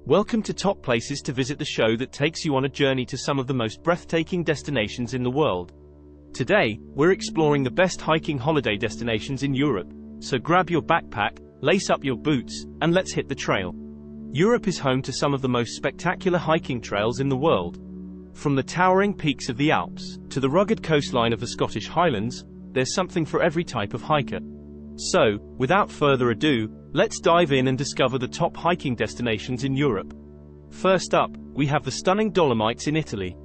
Welcome to Top Places to Visit, the show that takes you on a journey to some of the most breathtaking destinations in the world. Today, we're exploring the best hiking holiday destinations in Europe, so grab your backpack, lace up your boots, and let's hit the trail. Europe is home to some of the most spectacular hiking trails in the world. From the towering peaks of the Alps to the rugged coastline of the Scottish Highlands, there's something for every type of hiker. So, without further ado, let's dive in and discover the top hiking destinations in Europe. First up, we have the stunning Dolomites in Italy.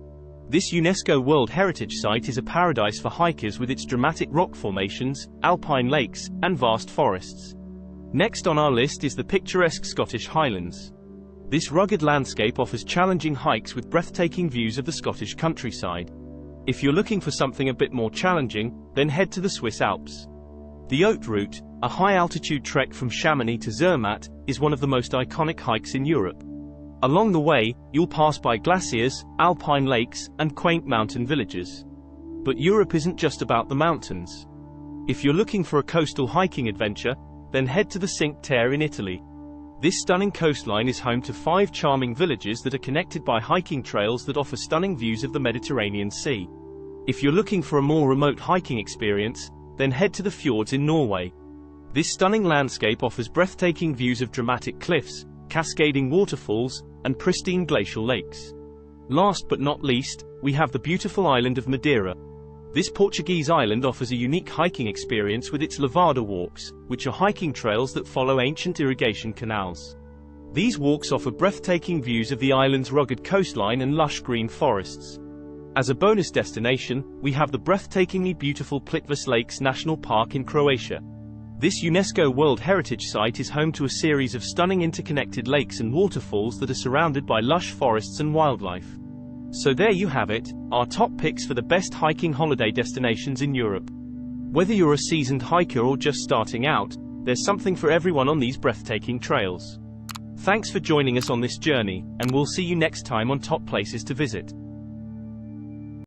This UNESCO World Heritage Site is a paradise for hikers with its dramatic rock formations, alpine lakes, and vast forests. Next on our list is the picturesque Scottish Highlands. This rugged landscape offers challenging hikes with breathtaking views of the Scottish countryside. If you're looking for something a bit more challenging, then head to the Swiss Alps. The Haute Route, a high-altitude trek from Chamonix to Zermatt, is one of the most iconic hikes in Europe. Along the way, you'll pass by glaciers, alpine lakes, and quaint mountain villages. But Europe isn't just about the mountains. If you're looking for a coastal hiking adventure, then head to the Cinque Terre in Italy. This stunning coastline is home to 5 charming villages that are connected by hiking trails that offer stunning views of the Mediterranean Sea. If you're looking for a more remote hiking experience, then head to the Fjords in Norway. This stunning landscape offers breathtaking views of dramatic cliffs, cascading waterfalls, and pristine glacial lakes. Last but not least, we have the beautiful island of Madeira. This Portuguese island offers a unique hiking experience with its Levada walks, which are hiking trails that follow ancient irrigation canals. These walks offer breathtaking views of the island's rugged coastline and lush green forests. As a bonus destination, we have the breathtakingly beautiful Plitvice Lakes National Park in Croatia. This UNESCO World Heritage Site is home to a series of stunning interconnected lakes and waterfalls that are surrounded by lush forests and wildlife. So there you have it, our top picks for the best hiking holiday destinations in Europe. Whether you're a seasoned hiker or just starting out, there's something for everyone on these breathtaking trails. Thanks for joining us on this journey, and we'll see you next time on Top Places to Visit.